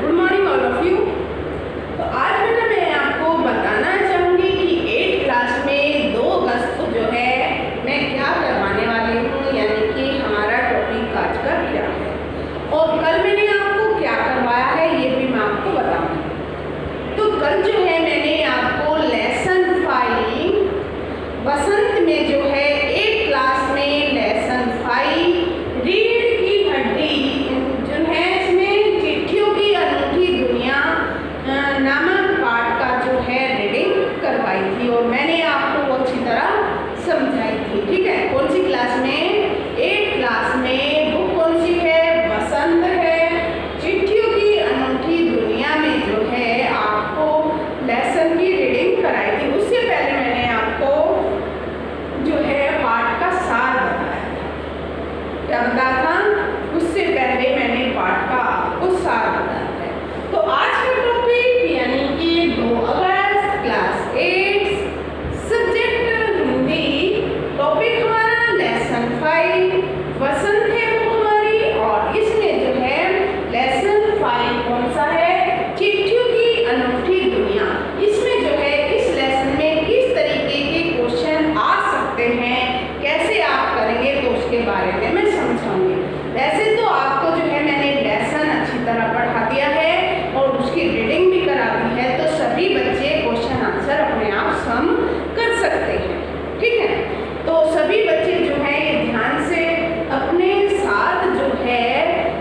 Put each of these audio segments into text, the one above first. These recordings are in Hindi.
Good morning all of you. तो आज बेटा मैं आपको बताना चाहूँगी कि 8th क्लास में 2 अगस्त को जो है मैं क्या करवाने वाली हूँ, यानी कि हमारा टॉपिक आज का क्या है और कल मैंने आपको क्या करवाया है ये भी मैं आपको बताऊँगी। तो कल जो है मैंने आपको लेसन 5 बसंत में जो है 8th क्लास में लेसन 5 रीढ़ की हड्डी जो है इसमें चिट्ठियों की अनूठी दुनिया नामक पाठ का जो है रीडिंग करवाई थी और मैंने आपको वो अच्छी तरह समझाई थी। ठीक है, कौन सी क्लास में? 8th क्लास में। बुक कौन सी है? बसंत है। चिट्ठियों की अनूठी दुनिया में जो है आपको लेसन की रीडिंग कराई थी। उससे पहले मैंने आपको जो है पाठ का सार बताया था। क्या बताया था? उससे पहले मैंने पाठ का आपको सार बताया है। तो आज का टॉपिक यानी कि 2 अगस्त क्लास 8 सब्जेक्ट हिंदी, टॉपिक हमारा लेसन 5 बसंत है वो हमारी, और इसमें जो है लेसन 5 कौन सा है? चिट्ठियों की अनूठी दुनिया। इसमें जो है इस लेसन में किस तरीके के क्वेश्चन आ सकते हैं, कैसे आप करेंगे, तो उसके बारे में मैं समझाऊंगी। वैसे तो आपको जो है मैंने लेसन अच्छी तरह पढ़ा दिया है और उसकी रीडिंग भी करा दी है, तो सभी बच्चे क्वेश्चन आंसर अपने आप सम कर सकते हैं। ठीक है, तो सभी बच्चे जो है ये ध्यान से अपने साथ जो है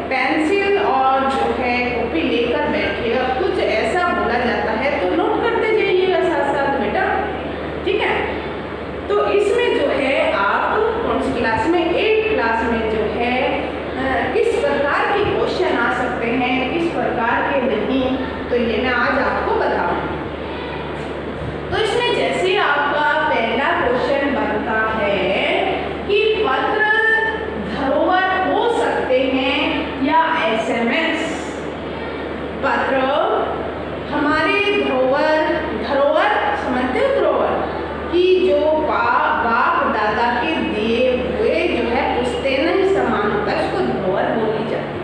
पेंसिल और जो है कॉपी लेकर बैठिएगा। कुछ ऐसा बोला जाता है तो नोट करते जाइएगा साथ साथ बेटा। ठीक है, तो इसमें जो है आप कौन सी क्लास में? 8th क्लास में जो है किस प्रकार के क्वेश्चन आ सकते हैं, किस प्रकार के नहीं, तो ये मैं आज आपको बताऊंगी। तो इसमें जैसे आपका पहला क्वेश्चन बनता है कि पत्र धरोहर हो सकते हैं या एसएमएस। पत्र हमारे धरोहर समझते हो? धरोहर की जो बाप दादा के दिए हुए जो है पुश्ते नहीं समान होता है, उसको धरोहर बोली जाती है।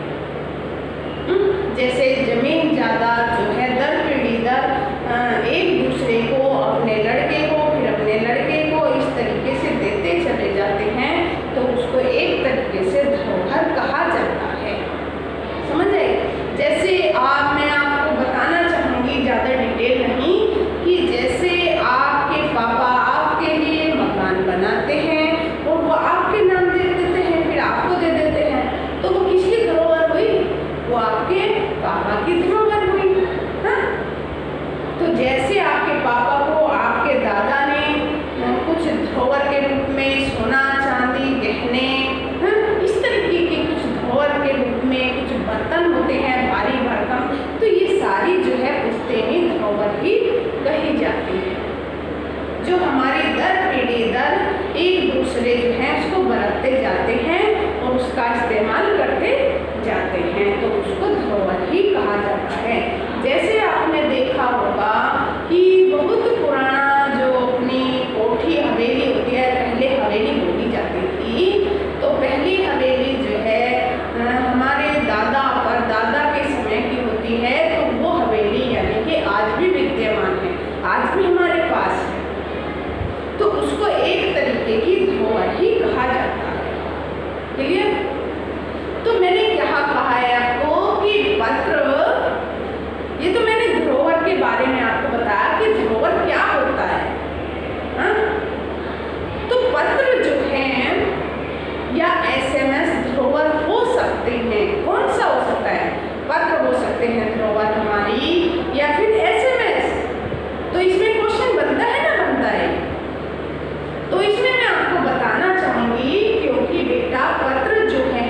जैसे जमीन जायदाद जो है दर पीढ़ी दर एक दूसरे को, अपने लड़के को फिर अपने लड़के को इस तरीके से देते चले जाते हैं, तो उसको एक तरीके से धरोहर कहा जाता है। समझ आए? जैसे मैं आपको बताना चाहूँगी, ज़्यादा डिटेल नहीं, कि जैसे आपके पापा आपके लिए मकान बनाते हैं और वो आपके नाम दे देते हैं, फिर आपको दे देते हैं, तो वो किसकी धरोहर हुई? वो आपके पापा की धरोहर हुई। हाँ, तो जैसे आपके पापा को आपके दादा ने कुछ धरोहर के रूप में सोना चांदी गहने, इस तरीके के कुछ धरोहर के रूप में कुछ बर्तन होते हैं भारी भरकम, तो ये सारी जो है पुश्तैनी धरोहर ही कही जाती है, जो हमारी दर पीढ़ी दर एक दूसरे जो है उसको बरतते जाते हैं और उसका इस्तेमाल करते जाते हैं, तो उसको धरोहर ही कहा जाता है। जैसे आपने देखा होगा कि बहुत पुराना जो अपनी कोठी हवेली होती है, पहले हवेली बोली जाती थी, तो पहली हवेली जो है हमारे दादा परदादा के समय की होती है, तो वो हवेली यानी कि आज भी विद्यमान है, आज भी हमारे पास है, तो उसको एक तरीके की धरोहर ही कहा जाता है। क्लियर? तो मैंने क्या कहा है आपको कि पत्र, ये तो मैंने धरोहर के बारे में आपको बताया कि धरोहर क्या होता है। हाँ? तो पत्र जो है या एसएमएस धरोहर हो सकते हैं। कौन सा हो सकता है? पत्र हो सकते हैं धरोहर हमारी, या फिर एसएमएस। तो इसमें क्वेश्चन बनता है ना, बनता है। तो इसमें मैं आपको बताना चाहूंगी, क्योंकि बेटा पत्र जो है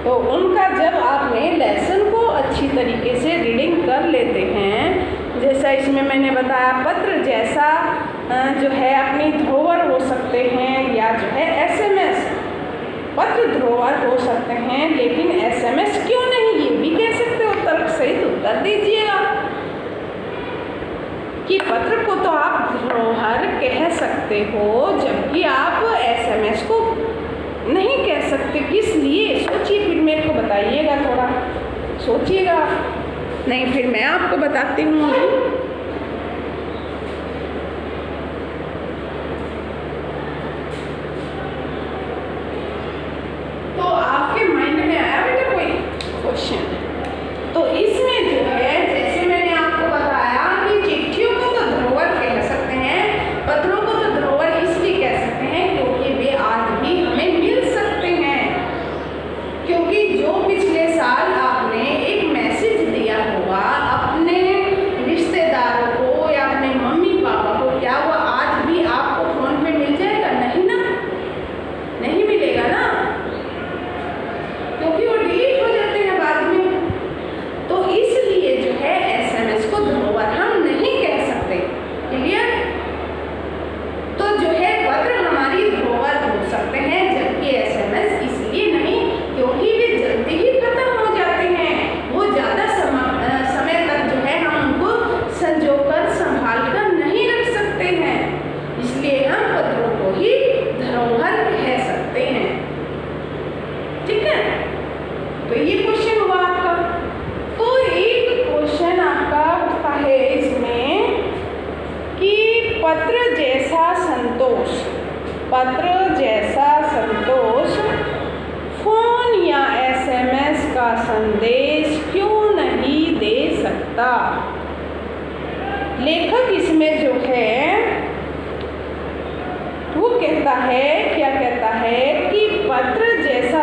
तो उनका जब आपने लेसन को अच्छी तरीके से रीडिंग कर लेते हैं, जैसा इसमें मैंने बताया पत्र जैसा जो है अपनी धरोहर हो सकते हैं, या जो है SMS पत्र धरोहर हो सकते हैं, लेकिन SMS क्यों नहीं, ये भी कह सकते हो। तर्क सहित उत्तर दीजिएगा कि पत्र को तो आप धरोहर कह सकते हो, जबकि आप SMS को नहीं कह सकते। किस लिए, सोचिए, फिर मेरे को बताइएगा, थोड़ा सोचिएगा। नहीं, फिर मैं आपको बताती हूँ। तो आपके माइंड में आया बेटा कोई क्वेश्चन? तो इसमें जो है, जैसे मैंने आपको बताया कि चिट्ठियों को तो धरोहर कह सकते हैं, पत्रों को तो धरोहर इसलिए कह सकते हैं क्योंकि वे आज भी हमें मिल सकते हैं। क्योंकि जो पिछले साल आपने एक मैसेज दिया होगा अपने रिश्तेदारों को या अपने मम्मी पापा को, क्या वो आज भी आपको फोन पे मिल जाएगा? नहीं ना, नहीं मिलेगा ना, क्योंकि वो डिलीट हो जाते हैं बाद में। तो इसलिए जो है SMS को धरोहर हम नहीं कह सकते। क्लियर? तो जो है पत्र हमारी धरोहर हो सकते हैं, जबकि SMS इसलिए नहीं क्योंकि वे जल्दी ही खत्म हो जाते हैं। वो ज़्यादा समय तक जो है हम उनको संजोकर संभाल कर नहीं रख सकते हैं, इसलिए हम पत्रों को ही धरोहर कह सकते हैं। ठीक है, तो ये क्वेश्चन हुआ आपका। तो एक क्वेश्चन आपका उठता है इसमें कि पत्र जैसा संतोष, पत्र जैसा संतोष फोन या SMS का संदेश क्यों नहीं दे सकता? लेखक इसमें जो है वो कहता है, क्या कहता है कि पत्र जैसा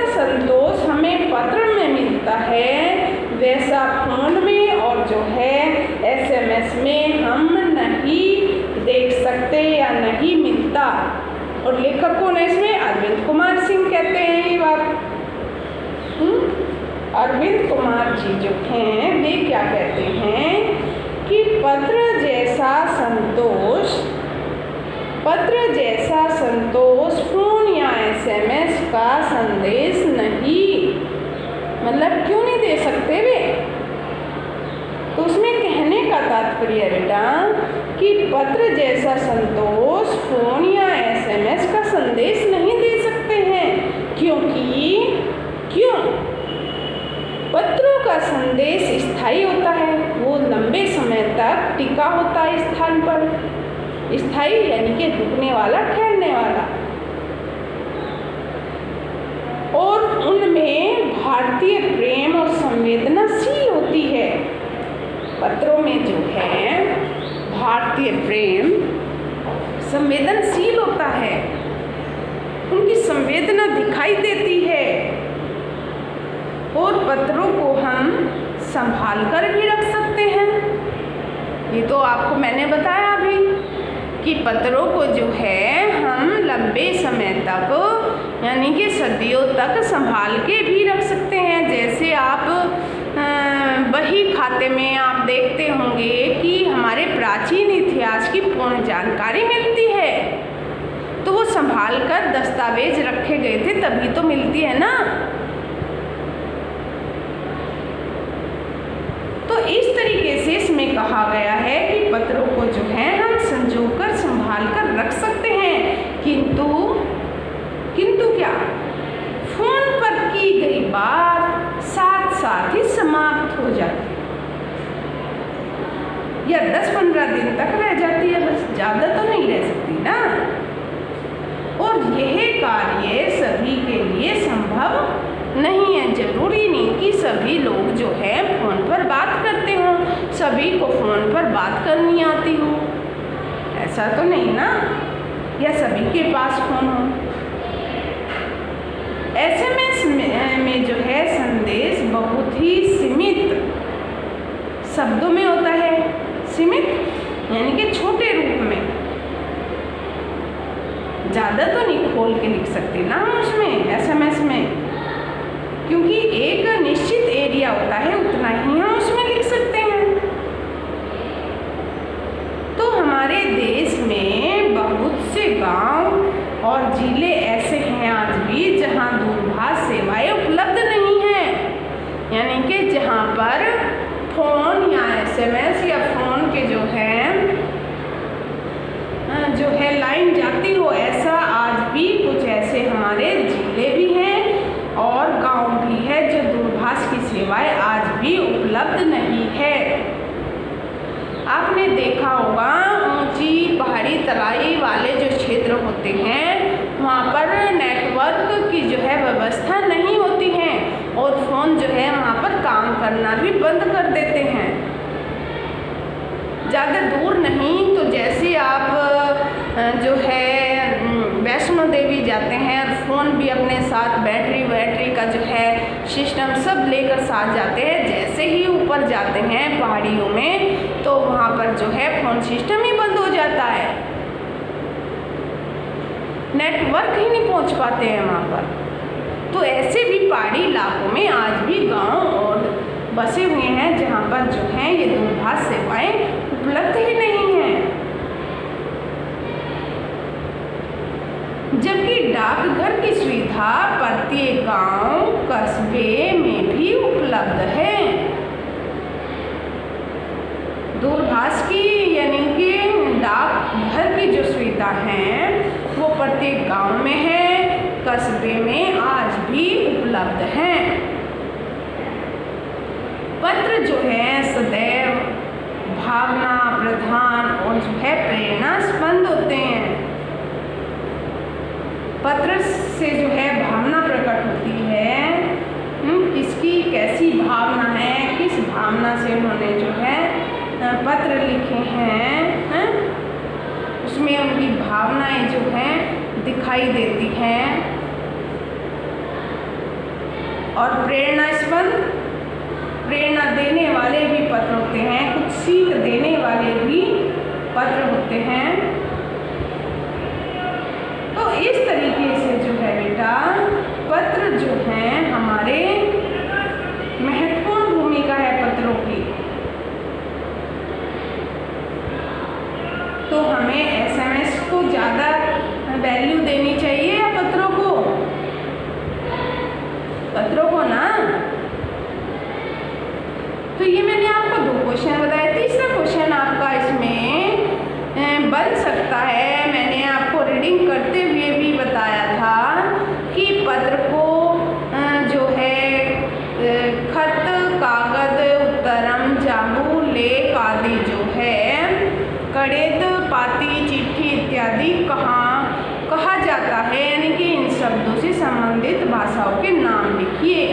संतोष हमें पत्र में मिलता है, वैसा फोन में और जो है SMS में हम नहीं देख सकते या नहीं मिलता। और लेखक कौन है इसमें? अरविंद कुमार सिंह कहते हैं ये बात। अरविंद कुमार जी जो हैं वे क्या कहते हैं कि पत्र जैसा संतोष फोन या SMS का संदेश नहीं, मतलब क्यों नहीं दे सकते वे? तो उसमें कहने का तात्पर्य बेटा कि पत्र जैसा संतोष फोन या SMS का संदेश नहीं दे सकते हैं, क्योंकि पत्रों का संदेश स्थायी होता है, वो लंबे समय तक टिका होता है स्थान पर। स्थायी यानी कि रुकने वाला, ठहरने वाला। और उनमें भारतीय प्रेम और संवेदनाशील होती है। पत्रों में जो है भारतीय प्रेम संवेदनशील होता है, उनकी संवेदना दिखाई देती है। और पत्रों को हम संभाल कर भी रख सकते हैं। ये तो आपको मैंने बताया अभी कि पत्रों को जो है हम लंबे समय तक यानी कि सदियों तक संभाल के भी रख सकते हैं। जैसे आप बही खाते में आप देखते होंगे कि हमारे प्राचीन इतिहास की पूर्ण जानकारी मिलती है, तो वो संभाल कर दस्तावेज रखे गए थे तभी तो मिलती है ना। तो इस तरीके से इसमें कहा गया है कि पत्रों को जो है हम संजोकर संभाल कर रख सकते हैं, किंतु क्या फोन पर की गई बात साथ साथ ही समाप्त हो जाती है, या 10-15 दिन तक रह जाती है, बस ज़्यादा तो नहीं रह सकती ना। और यह कार्य सभी के लिए संभव नहीं है। जरूरी नहीं कि सभी लोग जो है फ़ोन पर बात करते हों, सभी को फ़ोन पर बात करनी आती हो, ऐसा तो नहीं ना, या सभी के पास फ़ोन हो। SMS में जो है संदेश बहुत ही सीमित शब्दों में होता है। सीमित यानी कि छोटे रूप में, ज़्यादा तो नहीं खोल के लिख सकते ना हम उसमें SMS में, क्योंकि एक निश्चित एरिया होता है, उतना ही हम उसमें लिख सकते हैं। तो हमारे देश में बहुत से गांव और जिले ऐसे हैं आज भी जहां दूरभाष सेवाएं उपलब्ध नहीं हैं, यानी कि जहां पर फ़ोन या SMS या फ़ोन के जो है लाइन जाती हो, ऐसा आज भी कुछ ऐसे हमारे जिले भी हैं और गांव भी है जो दूरभाष की सेवाएं आज भी उपलब्ध नहीं है। आपने देखा होगा ऊंची पहाड़ी तराई वाले जो क्षेत्र होते हैं वहाँ पर नेटवर्क की जो है व्यवस्था नहीं होती है और फ़ोन जो है वहाँ पर काम करना भी बंद कर देते हैं। ज़्यादा दूर नहीं तो जैसे आप जो है वैष्णो देवी जाते हैं और फ़ोन भी अपने साथ बैटरी का जो है सिस्टम सब लेकर साथ जाते हैं, जैसे ही ऊपर जाते हैं पहाड़ियों में तो वहाँ पर जो है फ़ोन सिस्टम ही बंद हो जाता है, नेटवर्क ही नहीं पहुँच पाते हैं वहाँ पर। तो ऐसे भी पहाड़ी इलाकों में आज भी गांव और बसे हुए हैं जहाँ पर जो है ये दूरभाष सेवाएं उपलब्ध ही नहीं हैं। जबकि डाकघर की सुविधा प्रत्येक गांव कस्बे में भी उपलब्ध है। दूरभाष की यानी कि डाकघर की जो सुविधा है वो प्रत्येक गांव में है, कस्बे में आज भी उपलब्ध है। पत्र जो है सदैव भावना प्रधान और जो है प्रेरणास्पंद होते हैं। पत्र से जो है भावना प्रकट होती है, किसकी कैसी भावना है, किस भावना से उन्होंने जो है पत्र लिखे हैं, उसमें उनकी भावनाएं जो हैं दिखाई देती हैं। और प्रेरणा देने वाले भी पत्र होते हैं, कुछ सीख देने वाले भी पत्र होते हैं। तो इस तरीके से जो है बेटा पत्र जो हैं हमारे महत्वपूर्ण भूमिका है पत्रों की। तो हमें SMS को ज़्यादा वैल्यू देनी चाहिए या पत्रों को? पत्रों को ना। तो ये मैंने आपको 2 क्वेश्चन बताए। तीसरा क्वेश्चन आपका इसमें बन सकता है, मैंने आपको रीडिंग करते हुए भी बताया था कि पत्र को जो है खत, कागज, उत्तरम, जाबू, लेख आदि जो है कड़ेद, पाती, चिट्ठी इत्यादि कहा जाता है, यानी कि इन शब्दों से संबंधित भाषाओं के नाम लिखिए।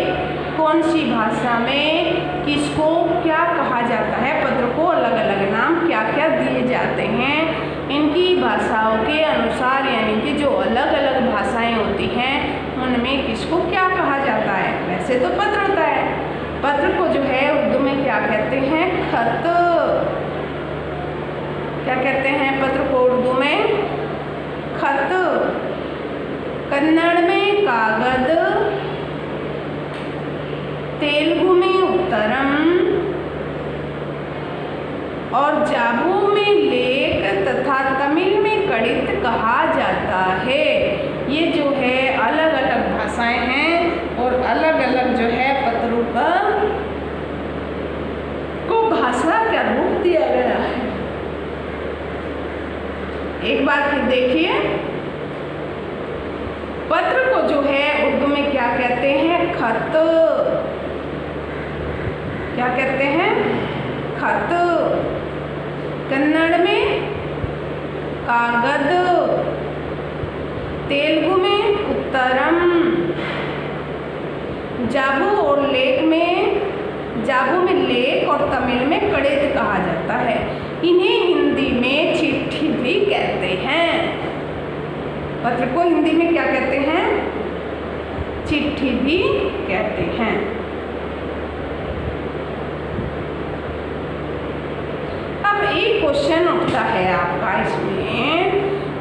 कौन सी भाषा में किसको क्या कहा जाता है, पत्र को अलग अलग नाम क्या क्या दिए जाते हैं, इनकी भाषाओं के अनुसार यानी कि जो अलग अलग भाषाएं होती हैं उनमें किसको क्या कहा जाता है। वैसे तो पत्र होता है, पत्र को जो है उर्दू में क्या कहते हैं? खत। क्या कहते हैं पत्र को उर्दू में? खत। कन्नड़ में कागद, तेलुगु में उत्तरम और जाबू में लेख तथा तमिल में कड़ित कहा जाता है। ये जो है अलग अलग भाषाएं हैं और अलग अलग जो है पत्रों को भाषा का रूप दिया गया है। एक बार फिर देखिए, पत्र को जो है उर्दू में क्या कहते हैं? खत। क्या कहते हैं? खत। कन्नड़ में कागद, तेलुगु में उत्तरम, जाबू में लेख और तमिल में कड़ित कहा जाता है। इन्हें हिंदी में चिट्ठी भी कहते हैं। पत्र को हिंदी में क्या कहते हैं? चिट्ठी भी कहते हैं। अब एक क्वेश्चन उठता है आपका इसमें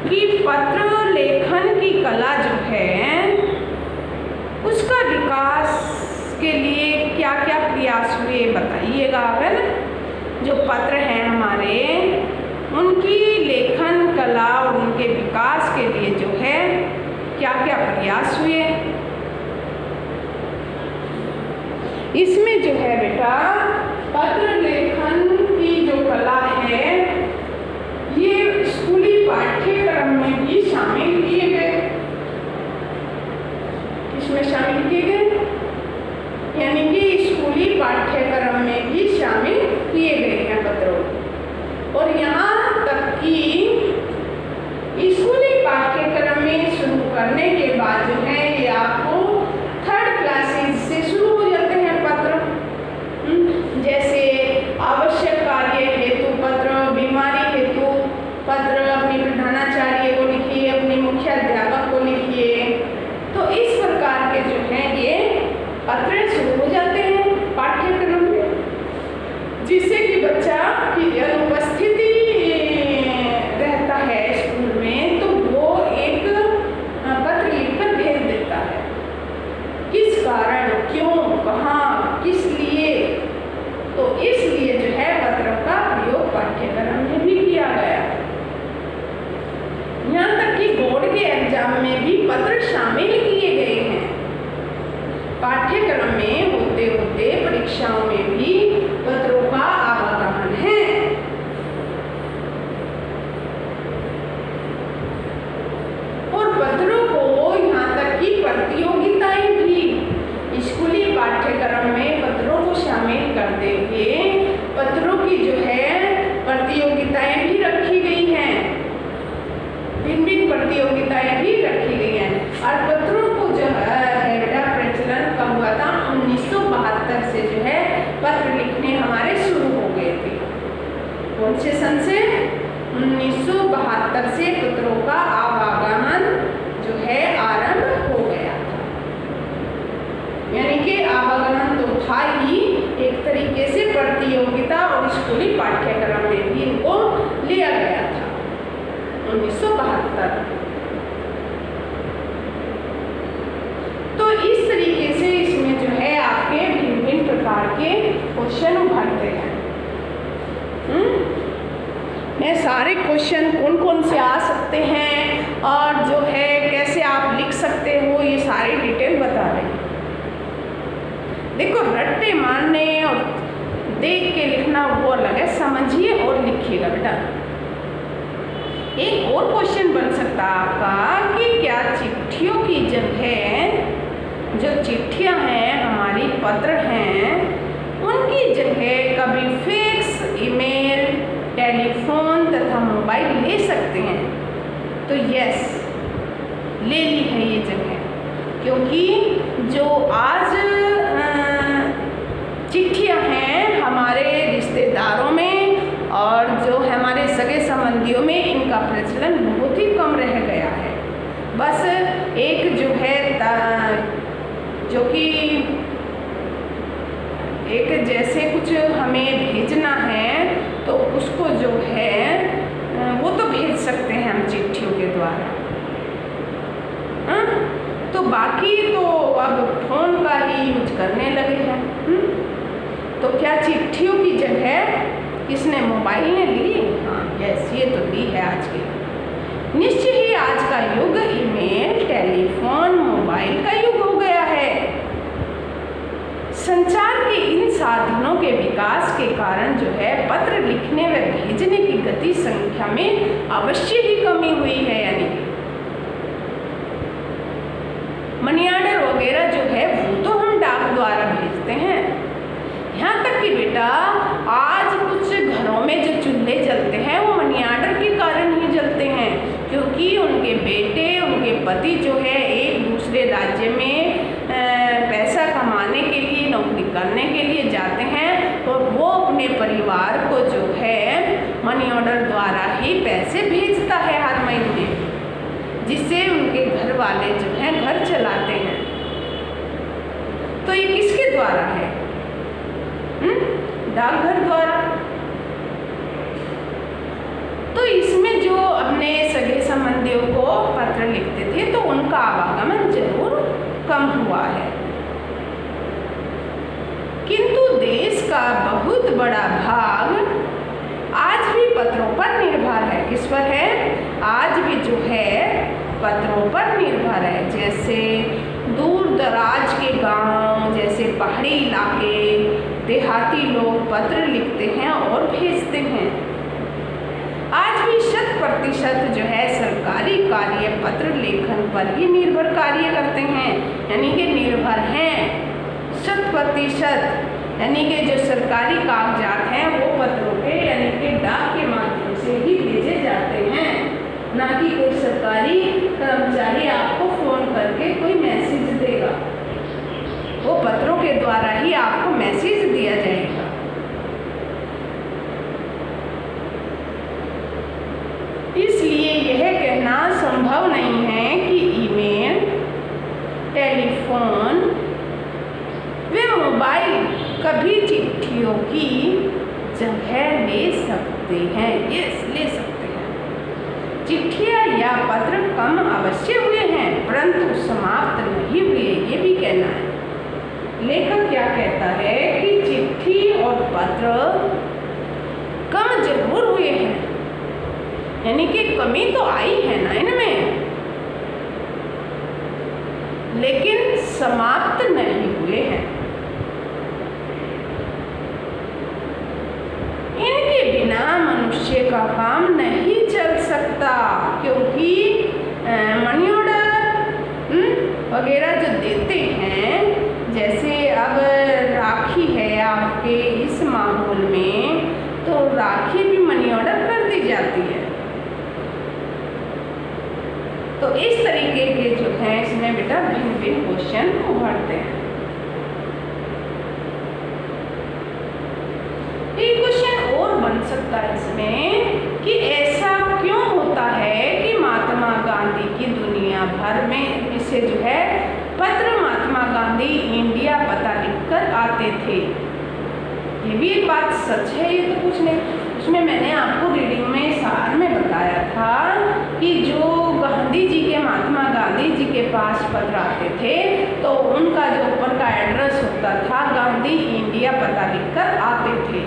कि पत्र लेखन लेखन की कला जो है उसका विकास के लिए क्या क्या प्रयास हुए बताइएगा। है ना, जो पत्र हैं हमारे उनकी लेखन कला और उनके विकास के लिए जो है क्या क्या प्रयास हुए। इसमें जो है बेटा पत्र लेखन की जो कला है ये स्कूली पाठ्यक्रम में भी शामिल किए गए। इसमें शामिल किए गए यानी कि स्कूली पाठ्यक्रम में भी शामिल किए गए हैं पत्रों। और यहाँ तक कि स्कूली पाठ्यक्रम में शुरू करने के बाद जो है ये आपको 3rd क्लासेस से शुरू हो जाते हैं पत्र। जैसे आवश्यक कार्य हेतु पत्र, बीमारी हेतु पत्र, अपनी प्रधानाचार्य को लिखिए, अपने मुख्याध्यापक को लिखिए। तो इस प्रकार के जो है ये पत्र शुरू हो जाते हैं पाठ्यक्रम में, जिससे कि बच्चा की अनुपस्थिति रहता है स्कूल में तो वो एक पत्र लिखकर भेज देता है। किस कारण, क्यों, कहाँ, किस लिए, तो इसलिए जो है पत्र का प्रयोग पाठ्यक्रम में भी किया गया। यहाँ तक कि बोर्ड के एग्जाम में भी पत्र शामिल किए गए हैं। पाठ्यक्रम में होते होते परीक्षाओं में भी पत्रों का आवागमन है। और पत्रों को यहाँ तक कि प्रतियोगिताएं भी स्कूली पाठ्यक्रम में पत्रों को शामिल करते हुए पत्रों की जो है प्रतियोगिताएं भी रखी गई हैं। भिन्न प्रतियोगिताएं भी रखी गई हैं। और पत्रों को जो है बेटा प्रचलन कब हुआ था? 1972 से जो है पत्र लिखने हमारे शुरू हो गए थे। कौन से सन से? 1972 से पत्रों का आवागमन जो है आरंभ हो गया था। यानी कि आवागमन तो था ही, एक तरीके से प्रतियोगिता और स्कूली पाठ्यक्रम में भी इनको लिया गया था 1972। तो इस तरीके से इसमें जो है आपके भिन्न भिन्न प्रकार के क्वेश्चन उभरते हैं। मैं सारे क्वेश्चन कौन कौन से आ सकते हैं और जो है कैसे आप लिख सकते हो ये सारी डिटेल बता रहे हैं। देखो, रट्टे मारने और देख के लिखना वो अलग है, समझिए और लिखिएगा बेटा। एक और क्वेश्चन बन सकता है आपका कि क्या चिट्ठियों की जगह, जो चिट्ठियां हैं हमारी पत्र हैं, उनकी जगह कभी फैक्स, ईमेल, टेलीफोन तथा मोबाइल ले सकते हैं? तो यस, ले ली है ये जगह, क्योंकि जो आज चिट्ठियां हैं हमारे रिश्तेदारों में और जो हमारे सगे संबंधियों में इनका प्रचलन बहुत ही कम रह गया है। बस एक जो है जो कि एक जैसे कुछ हमें भेजना है तो उसको जो है वो तो भेज सकते हैं हम चिट्ठियों के द्वारा। तो बाकी तो अब फोन का ही यूज करने लगे हैं। तो क्या चिट्ठियों की जगह किसने, मोबाइल ने ली? हाँ, यस, ये तो ली है आज की। निश्चय ही आज का युग ईमेल, टेलीफोन, मोबाइल का युग हो गया है। संचार के इन साधनों के विकास के कारण जो है पत्र लिखने व भेजने की गति संख्या में अवश्य ही कमी हुई है। यानी मनी ऑर्डर वगैरह जो है वो तो हम डाक द्वारा भेजते हैं। यहाँ तक कि बेटा आज कुछ घरों में जो चूल्हे जलते हैं वो मनी ऑर्डर के कारण ही जलते हैं, क्योंकि उनके बेटे, उनके पति जो है एक दूसरे राज्य में पैसा कमाने के लिए, नौकरी करने के लिए जाते हैं और वो अपने परिवार को जो है मनी ऑर्डर द्वारा ही पैसे भेजता है हर महीने, जिससे उनके घर वाले जो हैं घर चलाते हैं। तो ये किसके द्वारा है? डाकघर द्वारा। तो इसमें जो अपना अपने सगे संबंधियों को पत्र लिखते थे तो उनका आवागमन जरूर कम हुआ है, किंतु देश का बहुत बड़ा भाग आज भी पत्रों पर निर्भर है। किस पर है? आज भी जो है पत्रों पर निर्भर है। जैसे दूर दराज के गांव, जैसे पहाड़ी इलाके, देहाती लोग पत्र लिखते हैं और भेजते हैं। आज भी 100% जो है सरकारी कार्य पत्र लेखन पर ही निर्भर कार्य करते हैं, यानी कि निर्भर हैं 100%, यानी कि जो सरकारी कागजात हैं वो पत्रों के यानी कि डाक के माध्यम से ही भेजे जाते हैं, ना कि कोई सरकारी कर्मचारी आपको फोन करके कोई मैसेज देगा। वो पत्रों के द्वारा ही आपको मैसेज दिया जाएगा। इसलिए यह कहना संभव नहीं है कि ईमेल, टेलीफोन व मोबाइल कभी चिट्ठियों की जगह ले सकते हैं। ये ले सकते हैं। चिट्ठियाँ या पत्र कम अवश्य हुए हैं परंतु समाप्त नहीं हुए, ये भी कहना है। लेखक क्या कहता है कि चिट्ठी और पत्र कम जरूर हुए हैं, यानी कि कमी तो आई है ना इनमें, लेकिन समाप्त नहीं हुए हैं। इनके बिना मनुष्य का काम नहीं चल सकता, क्योंकि मनी ऑर्डर वगैरह जो देते हैं, जैसे अब राखी है आपके इस माहौल में, तो राखी भी मनी ऑर्डर कर दी जाती है। तो इस तरीके के जो है इसमें बेटा भिन्न भिन्न क्वेश्चन उभरते हैं। एक क्वेश्चन और बन सकता है इसमें कि ऐसा क्यों होता है कि महात्मा गांधी की दुनिया भर में इसे जो है पत्र महात्मा गांधी इंडिया पता लिखकर आते थे। ये भी एक बात सच है, ये तो कुछ नहीं। उसमें मैंने आपको रीडिंग में सार में बताया था कि जो गांधी जी के महात्मा गांधी जी के पास पत्र आते थे तो उनका जो ऊपर का एड्रेस होता था गांधी इंडिया पता लिखकर आते थे।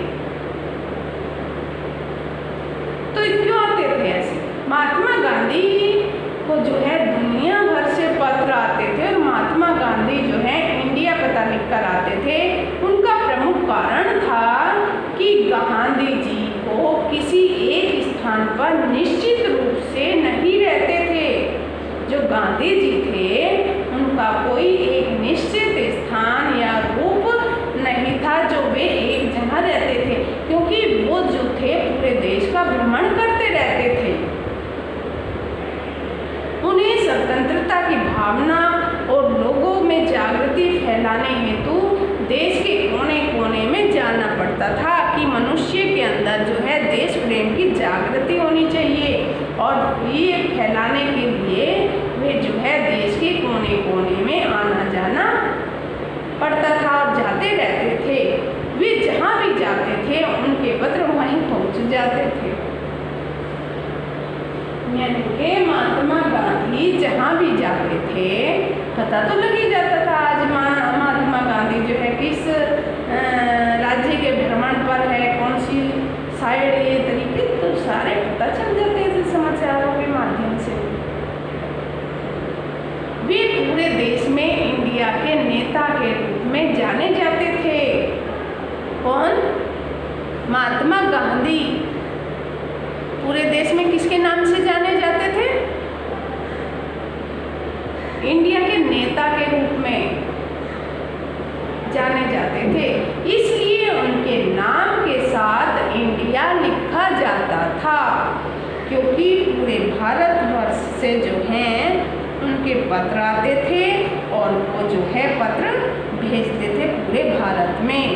तो क्यों आते थे ऐसे? महात्मा गांधी को जो है दुनिया भर से पत्र आते थे और महात्मा गांधी जो है इंडिया पता लिखकर आते थे। उनका प्रमुख कारण था कि गांधी जी को किसी एक स्थान पर निश्चित रूप से नहीं रहते थे। जो गांधी जी थे उनका कोई एक निश्चित स्थान या रूप नहीं था जो वे एक जगह रहते थे, क्योंकि वो जो थे पूरे देश का भ्रमण करते रहते थे। उन्हें स्वतंत्रता की भावना और लोगों में जागृति फैलाने हेतु देश के कोने कोने में जाना पड़ता था कि मनुष्य के अंदर जो है देश प्रेम की जागृति होनी चाहिए, और ये फैलाने के लिए वे जो है देश के कोने कोने में आना जाना पड़ता था और जाते रहते थे। वे जहाँ भी जाते थे उनके पत्र वहीं पहुँच जाते थे। यानी कि महात्मा गांधी जहाँ भी जाते थे पता तो लग ही जाता था आज महात्मा गांधी जो है किस राज्य के भ्रमण पर है, कौन सी साइड, ये तरीके तो सारे पता चल जाते थे समाचारों के माध्यम से। वे पूरे देश में इंडिया के नेता के रूप में जाने जाते थे। कौन? महात्मा गांधी पूरे देश में किसके नाम से जाने जाते थे? इंडिया के नेता के रूप में जाने जाते थे। इसलिए उनके नाम के साथ इंडिया लिखा जाता था, क्योंकि पूरे भारतवर्ष से जो हैं उनके पत्र आते थे और वो जो है पत्र भेजते थे पूरे भारत में।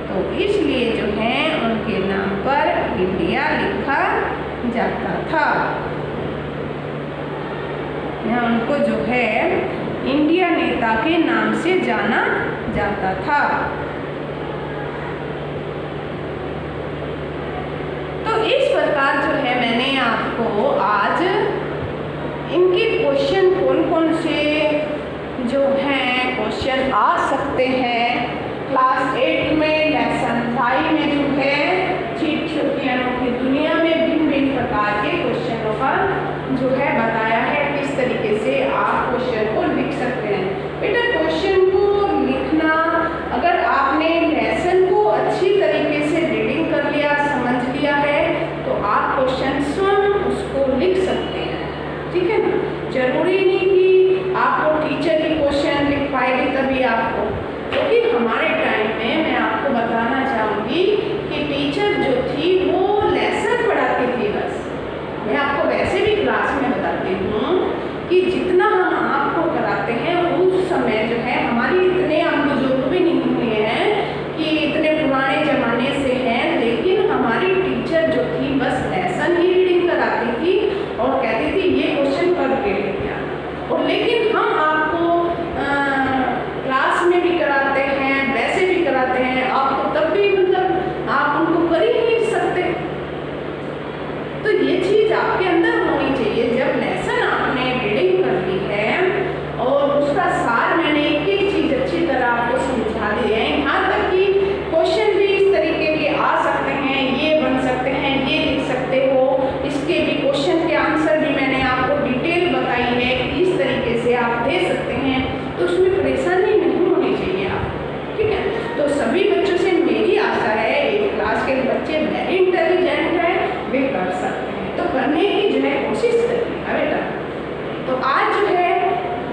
तो इसलिए जो है उनके नाम पर इंडिया लिखा जाता था। यहाँ उनको जो है इंडिया नेता के नाम से जाना जाता था। तो इस प्रकार जो है मैंने आपको आज कि जितना हम आपको कराते हैं उस समय जो है हमारी इतने हम बुजुर्ग भी नहीं हुए हैं कि इतने पुराने ज़माने से हैं, लेकिन हमारी टीचर जो थी बस लेसन ही रीडिंग कराती थी और कहती थी ये क्वेश्चन करके लेके आना। और लेकिन हम आपको क्लास में भी कराते हैं, वैसे भी कराते हैं, आपको तब भी मतलब आप उनको कर ही नहीं सकते। तो ये चीज़ आपके अंदर होनी चाहिए। जब लेसन आपने रीडिंग कर ली है और उसका सार मैंने एक एक चीज़ अच्छी तरह आपको समझा दी है, यहाँ तक कि क्वेश्चन भी इस तरीके के आ सकते हैं, ये बन सकते हैं, ये लिख सकते हो, इसके भी क्वेश्चन के आंसर भी मैंने आपको डिटेल बताई है कि इस तरीके से आप दे सकते हैं। तो उसमें परेशानी नहीं होनी चाहिए आप, ठीक है। तो सभी बच्चों से मेरी आशा है, एक क्लास के बच्चे वेरी इंटेलिजेंट हैं, वे कर सकते हैं, तो करने की जो है कोशिश करिएगा बेटा। तो आज जो है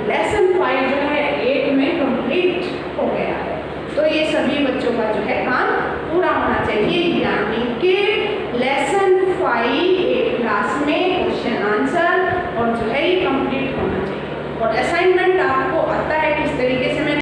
लेसन 5 जो है 8 में कंप्लीट हो गया है। तो ये सभी बच्चों का जो है काम पूरा होना चाहिए, यानी कि